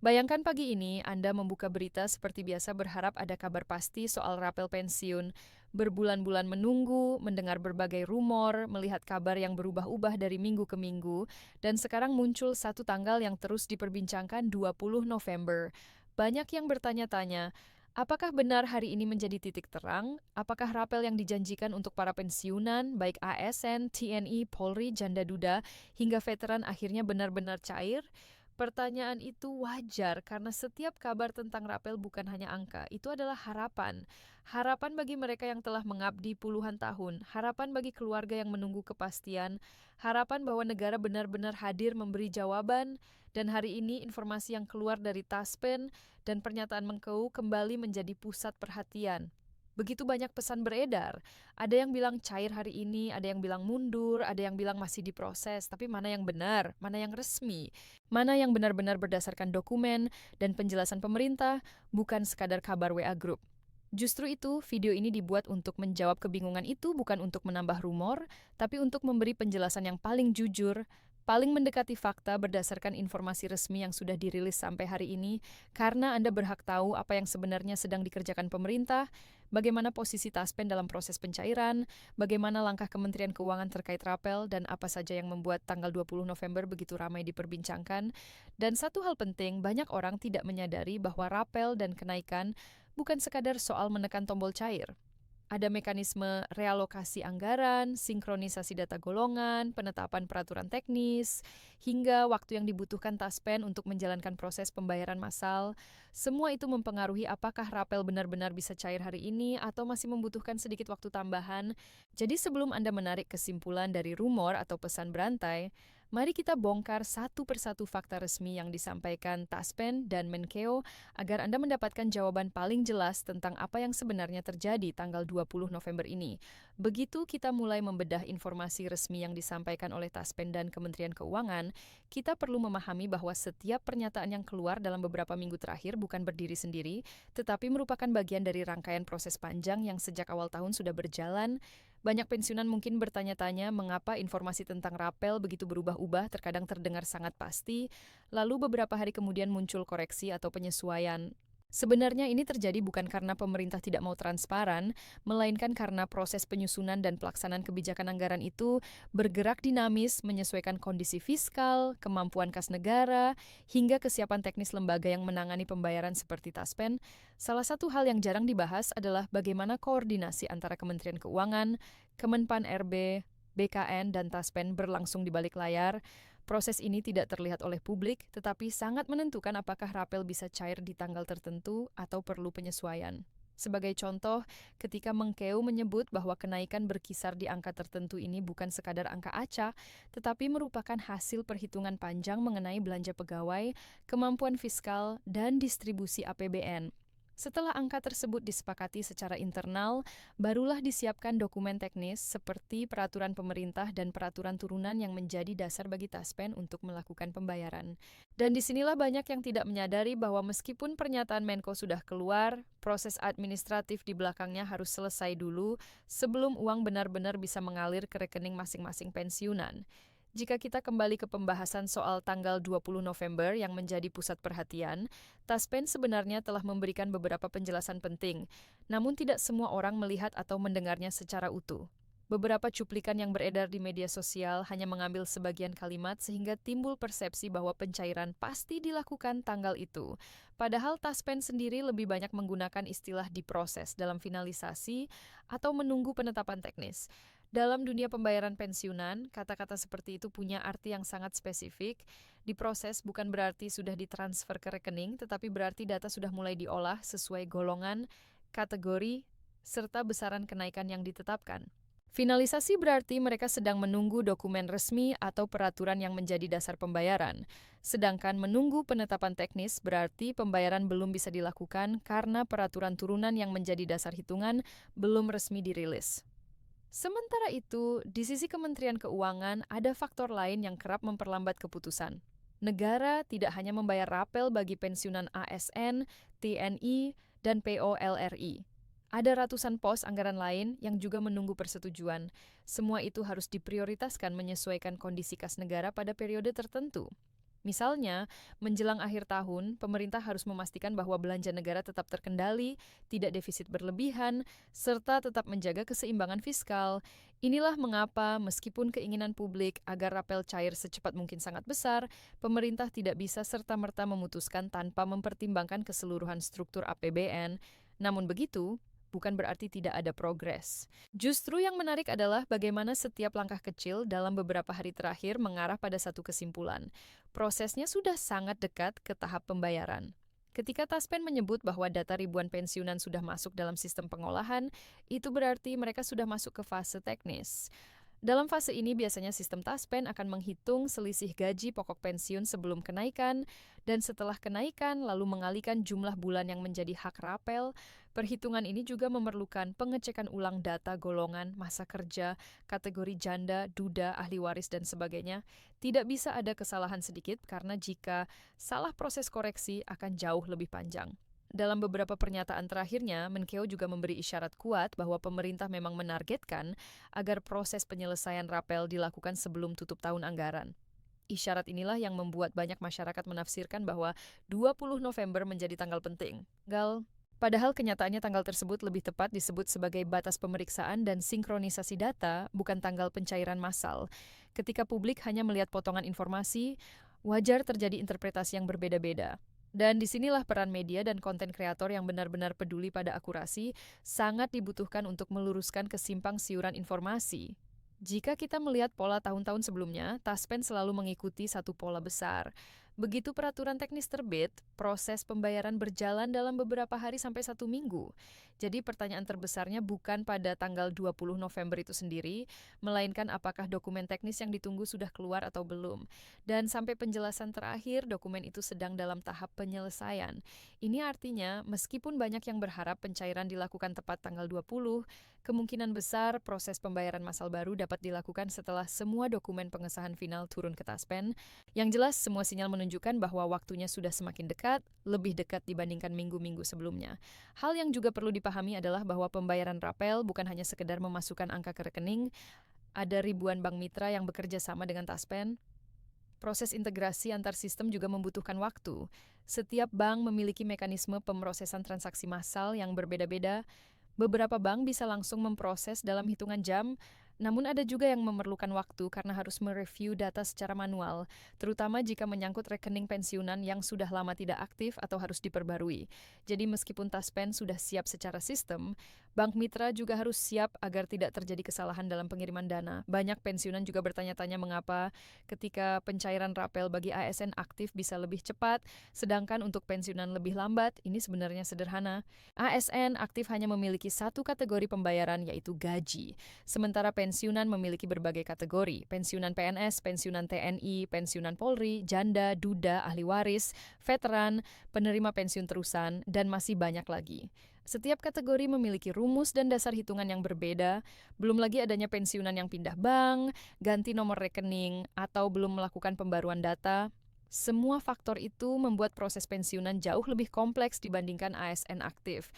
Bayangkan pagi ini Anda membuka berita seperti biasa berharap ada kabar pasti soal rapel pensiun. Berbulan-bulan menunggu, mendengar berbagai rumor, melihat kabar yang berubah-ubah dari minggu ke minggu, dan sekarang muncul satu tanggal yang terus diperbincangkan 20 November. Banyak yang bertanya-tanya, apakah benar hari ini menjadi titik terang? Apakah rapel yang dijanjikan untuk para pensiunan, baik ASN, TNI, Polri, Janda Duda, hingga veteran akhirnya benar-benar cair? Pertanyaan itu wajar karena setiap kabar tentang rapel bukan hanya angka, itu adalah harapan. Harapan bagi mereka yang telah mengabdi puluhan tahun, harapan bagi keluarga yang menunggu kepastian, harapan bahwa negara benar-benar hadir memberi jawaban, dan hari ini informasi yang keluar dari Taspen dan pernyataan Menkeu kembali menjadi pusat perhatian. Begitu banyak pesan beredar. Ada yang bilang cair hari ini, ada yang bilang mundur, ada yang bilang masih diproses. Tapi mana yang benar, mana yang resmi, mana yang benar-benar berdasarkan dokumen dan penjelasan pemerintah, bukan sekadar kabar WA Group. Justru itu, video ini dibuat untuk menjawab kebingungan itu, bukan untuk menambah rumor, tapi untuk memberi penjelasan yang paling jujur, paling mendekati fakta berdasarkan informasi resmi yang sudah dirilis sampai hari ini, karena Anda berhak tahu apa yang sebenarnya sedang dikerjakan pemerintah, bagaimana posisi Taspen dalam proses pencairan, bagaimana langkah Kementerian Keuangan terkait rapel, dan apa saja yang membuat tanggal 20 November begitu ramai diperbincangkan. Dan satu hal penting, banyak orang tidak menyadari bahwa rapel dan kenaikan bukan sekadar soal menekan tombol cair. Ada mekanisme realokasi anggaran, sinkronisasi data golongan, penetapan peraturan teknis, hingga waktu yang dibutuhkan Taspen untuk menjalankan proses pembayaran massal. Semua itu mempengaruhi apakah rapel benar-benar bisa cair hari ini atau masih membutuhkan sedikit waktu tambahan. Jadi sebelum Anda menarik kesimpulan dari rumor atau pesan berantai, mari kita bongkar satu persatu fakta resmi yang disampaikan Taspen dan Menkeu agar Anda mendapatkan jawaban paling jelas tentang apa yang sebenarnya terjadi tanggal 20 November ini. Begitu kita mulai membedah informasi resmi yang disampaikan oleh Taspen dan Kementerian Keuangan, kita perlu memahami bahwa setiap pernyataan yang keluar dalam beberapa minggu terakhir bukan berdiri sendiri, tetapi merupakan bagian dari rangkaian proses panjang yang sejak awal tahun sudah berjalan. Banyak pensiunan mungkin bertanya-tanya mengapa informasi tentang rapel begitu berubah-ubah, terkadang terdengar sangat pasti, lalu beberapa hari kemudian muncul koreksi atau penyesuaian. Sebenarnya ini terjadi bukan karena pemerintah tidak mau transparan, melainkan karena proses penyusunan dan pelaksanaan kebijakan anggaran itu bergerak dinamis menyesuaikan kondisi fiskal, kemampuan kas negara, hingga kesiapan teknis lembaga yang menangani pembayaran seperti Taspen. Salah satu hal yang jarang dibahas adalah bagaimana koordinasi antara Kementerian Keuangan, Kemenpan RB, BKN, dan Taspen berlangsung di balik layar. Proses ini tidak terlihat oleh publik, tetapi sangat menentukan apakah rapel bisa cair di tanggal tertentu atau perlu penyesuaian. Sebagai contoh, ketika Menkeu menyebut bahwa kenaikan berkisar di angka tertentu ini bukan sekadar angka acak, tetapi merupakan hasil perhitungan panjang mengenai belanja pegawai, kemampuan fiskal, dan distribusi APBN. Setelah angka tersebut disepakati secara internal, barulah disiapkan dokumen teknis seperti peraturan pemerintah dan peraturan turunan yang menjadi dasar bagi Taspen untuk melakukan pembayaran. Dan disinilah banyak yang tidak menyadari bahwa meskipun pernyataan Menko sudah keluar, proses administratif di belakangnya harus selesai dulu sebelum uang benar-benar bisa mengalir ke rekening masing-masing pensiunan. Jika kita kembali ke pembahasan soal tanggal 20 November yang menjadi pusat perhatian, Taspen sebenarnya telah memberikan beberapa penjelasan penting, namun tidak semua orang melihat atau mendengarnya secara utuh. Beberapa cuplikan yang beredar di media sosial hanya mengambil sebagian kalimat sehingga timbul persepsi bahwa pencairan pasti dilakukan tanggal itu. Padahal Taspen sendiri lebih banyak menggunakan istilah diproses dalam finalisasi atau menunggu penetapan teknis. Dalam dunia pembayaran pensiunan, kata-kata seperti itu punya arti yang sangat spesifik. Diproses bukan berarti sudah ditransfer ke rekening, tetapi berarti data sudah mulai diolah sesuai golongan, kategori, serta besaran kenaikan yang ditetapkan. Finalisasi berarti mereka sedang menunggu dokumen resmi atau peraturan yang menjadi dasar pembayaran. Sedangkan menunggu penetapan teknis berarti pembayaran belum bisa dilakukan karena peraturan turunan yang menjadi dasar hitungan belum resmi dirilis. Sementara itu, di sisi Kementerian Keuangan ada faktor lain yang kerap memperlambat keputusan. Negara tidak hanya membayar rapel bagi pensiunan ASN, TNI, dan POLRI. Ada ratusan pos anggaran lain yang juga menunggu persetujuan. Semua itu harus diprioritaskan menyesuaikan kondisi kas negara pada periode tertentu. Misalnya, menjelang akhir tahun, pemerintah harus memastikan bahwa belanja negara tetap terkendali, tidak defisit berlebihan, serta tetap menjaga keseimbangan fiskal. Inilah mengapa, meskipun keinginan publik agar rapel cair secepat mungkin sangat besar, pemerintah tidak bisa serta-merta memutuskan tanpa mempertimbangkan keseluruhan struktur APBN. Namun begitu, bukan berarti tidak ada progres. Justru yang menarik adalah bagaimana setiap langkah kecil dalam beberapa hari terakhir mengarah pada satu kesimpulan. Prosesnya sudah sangat dekat ke tahap pembayaran. Ketika Taspen menyebut bahwa data ribuan pensiunan sudah masuk dalam sistem pengolahan, itu berarti mereka sudah masuk ke fase teknis. Dalam fase ini biasanya sistem Taspen akan menghitung selisih gaji pokok pensiun sebelum kenaikan, dan setelah kenaikan lalu mengalihkan jumlah bulan yang menjadi hak rapel. Perhitungan ini juga memerlukan pengecekan ulang data golongan, masa kerja, kategori janda, duda, ahli waris, dan sebagainya. Tidak bisa ada kesalahan sedikit karena jika salah proses koreksi akan jauh lebih panjang. Dalam beberapa pernyataan terakhirnya, Menkeu juga memberi isyarat kuat bahwa pemerintah memang menargetkan agar proses penyelesaian rapel dilakukan sebelum tutup tahun anggaran. Isyarat inilah yang membuat banyak masyarakat menafsirkan bahwa 20 November menjadi tanggal penting. Padahal kenyataannya tanggal tersebut lebih tepat disebut sebagai batas pemeriksaan dan sinkronisasi data, bukan tanggal pencairan massal. Ketika publik hanya melihat potongan informasi, wajar terjadi interpretasi yang berbeda-beda. Dan disinilah peran media dan konten kreator yang benar-benar peduli pada akurasi sangat dibutuhkan untuk meluruskan kesimpang siuran informasi. Jika kita melihat pola tahun-tahun sebelumnya, Taspen selalu mengikuti satu pola besar. Begitu peraturan teknis terbit, proses pembayaran berjalan dalam beberapa hari sampai 1 minggu. Jadi pertanyaan terbesarnya bukan pada tanggal 20 November itu sendiri, melainkan apakah dokumen teknis yang ditunggu sudah keluar atau belum. Dan sampai penjelasan terakhir, dokumen itu sedang dalam tahap penyelesaian. Ini artinya, meskipun banyak yang berharap pencairan dilakukan tepat tanggal 20, kemungkinan besar proses pembayaran massal baru dapat dilakukan setelah semua dokumen pengesahan final turun ke Taspen. Yang jelas, semua sinyal menunjukkan bahwa waktunya sudah semakin dekat, lebih dekat dibandingkan minggu-minggu sebelumnya. Hal yang juga perlu dipahami adalah bahwa pembayaran rapel bukan hanya sekedar memasukkan angka ke rekening, ada ribuan bank mitra yang bekerja sama dengan Taspen. Proses integrasi antar sistem juga membutuhkan waktu. Setiap bank memiliki mekanisme pemrosesan transaksi massal yang berbeda-beda. Beberapa bank bisa langsung memproses dalam hitungan jam, namun ada juga yang memerlukan waktu karena harus mereview data secara manual, terutama jika menyangkut rekening pensiunan yang sudah lama tidak aktif atau harus diperbarui. Jadi meskipun Taspen sudah siap secara sistem, bank mitra juga harus siap agar tidak terjadi kesalahan dalam pengiriman dana. Banyak pensiunan juga bertanya-tanya mengapa ketika pencairan rapel bagi ASN aktif bisa lebih cepat, sedangkan untuk pensiunan lebih lambat. Ini sebenarnya sederhana. ASN aktif hanya memiliki satu kategori pembayaran, yaitu gaji. Sementara pensiunan memiliki berbagai kategori, pensiunan PNS, pensiunan TNI, pensiunan Polri, janda, duda, ahli waris, veteran, penerima pensiun terusan, dan masih banyak lagi. Setiap kategori memiliki rumus dan dasar hitungan yang berbeda, belum lagi adanya pensiunan yang pindah bank, ganti nomor rekening, atau belum melakukan pembaruan data. Semua faktor itu membuat proses pensiunan jauh lebih kompleks dibandingkan ASN aktif.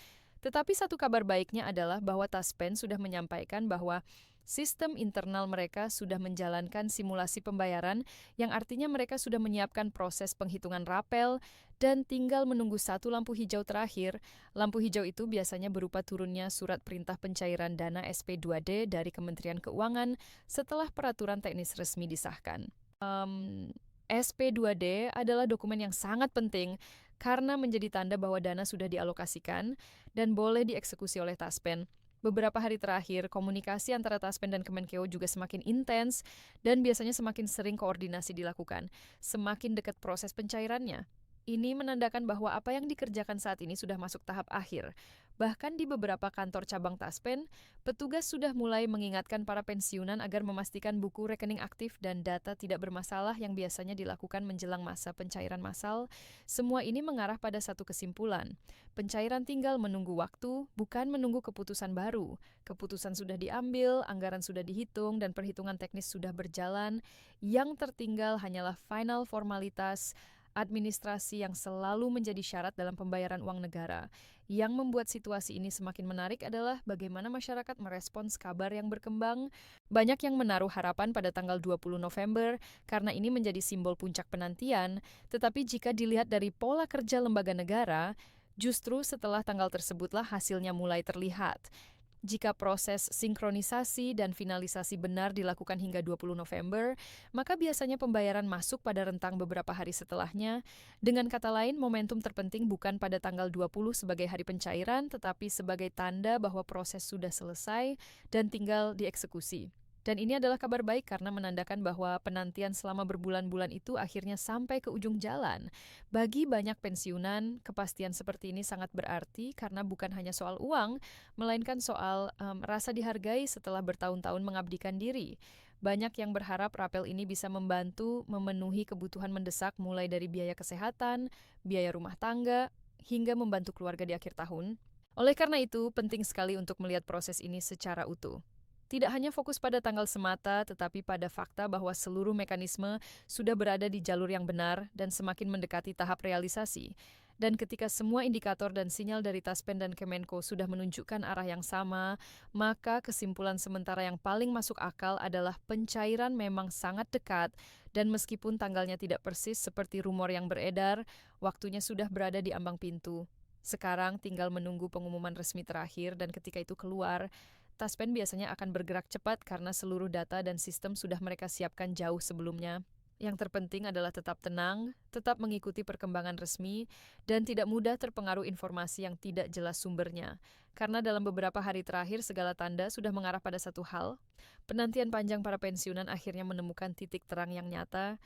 Tetapi satu kabar baiknya adalah bahwa Taspen sudah menyampaikan bahwa sistem internal mereka sudah menjalankan simulasi pembayaran, yang artinya mereka sudah menyiapkan proses penghitungan rapel dan tinggal menunggu satu lampu hijau terakhir. Lampu hijau itu biasanya berupa turunnya surat perintah pencairan dana SP2D dari Kementerian Keuangan setelah peraturan teknis resmi disahkan. SP2D adalah dokumen yang sangat penting karena menjadi tanda bahwa dana sudah dialokasikan dan boleh dieksekusi oleh Taspen. Beberapa hari terakhir, komunikasi antara Taspen dan Kemenkeu juga semakin intens dan biasanya semakin sering koordinasi dilakukan, semakin dekat proses pencairannya. Ini menandakan bahwa apa yang dikerjakan saat ini sudah masuk tahap akhir. Bahkan di beberapa kantor cabang Taspen, petugas sudah mulai mengingatkan para pensiunan agar memastikan buku rekening aktif dan data tidak bermasalah yang biasanya dilakukan menjelang masa pencairan massal. Semua ini mengarah pada satu kesimpulan. Pencairan tinggal menunggu waktu, bukan menunggu keputusan baru. Keputusan sudah diambil, anggaran sudah dihitung, dan perhitungan teknis sudah berjalan. Yang tertinggal hanyalah final formalitas administrasi yang selalu menjadi syarat dalam pembayaran uang negara. Yang membuat situasi ini semakin menarik adalah bagaimana masyarakat merespons kabar yang berkembang. Banyak yang menaruh harapan pada tanggal 20 November karena ini menjadi simbol puncak penantian, tetapi jika dilihat dari pola kerja lembaga negara, justru setelah tanggal tersebutlah hasilnya mulai terlihat. Jika proses sinkronisasi dan finalisasi benar dilakukan hingga 20 November, maka biasanya pembayaran masuk pada rentang beberapa hari setelahnya. Dengan kata lain, momentum terpenting bukan pada tanggal 20 sebagai hari pencairan, tetapi sebagai tanda bahwa proses sudah selesai dan tinggal dieksekusi. Dan ini adalah kabar baik karena menandakan bahwa penantian selama berbulan-bulan itu akhirnya sampai ke ujung jalan. Bagi banyak pensiunan, kepastian seperti ini sangat berarti karena bukan hanya soal uang, melainkan soal rasa dihargai setelah bertahun-tahun mengabdikan diri. Banyak yang berharap rapel ini bisa membantu memenuhi kebutuhan mendesak mulai dari biaya kesehatan, biaya rumah tangga, hingga membantu keluarga di akhir tahun. Oleh karena itu, penting sekali untuk melihat proses ini secara utuh. Tidak hanya fokus pada tanggal semata, tetapi pada fakta bahwa seluruh mekanisme sudah berada di jalur yang benar dan semakin mendekati tahap realisasi. Dan ketika semua indikator dan sinyal dari Taspen dan Kemenko sudah menunjukkan arah yang sama, maka kesimpulan sementara yang paling masuk akal adalah pencairan memang sangat dekat dan meskipun tanggalnya tidak persis seperti rumor yang beredar, waktunya sudah berada di ambang pintu. Sekarang tinggal menunggu pengumuman resmi terakhir dan ketika itu keluar, Taspen biasanya akan bergerak cepat karena seluruh data dan sistem sudah mereka siapkan jauh sebelumnya. Yang terpenting adalah tetap tenang, tetap mengikuti perkembangan resmi, dan tidak mudah terpengaruh informasi yang tidak jelas sumbernya. Karena dalam beberapa hari terakhir segala tanda sudah mengarah pada satu hal, penantian panjang para pensiunan akhirnya menemukan titik terang yang nyata,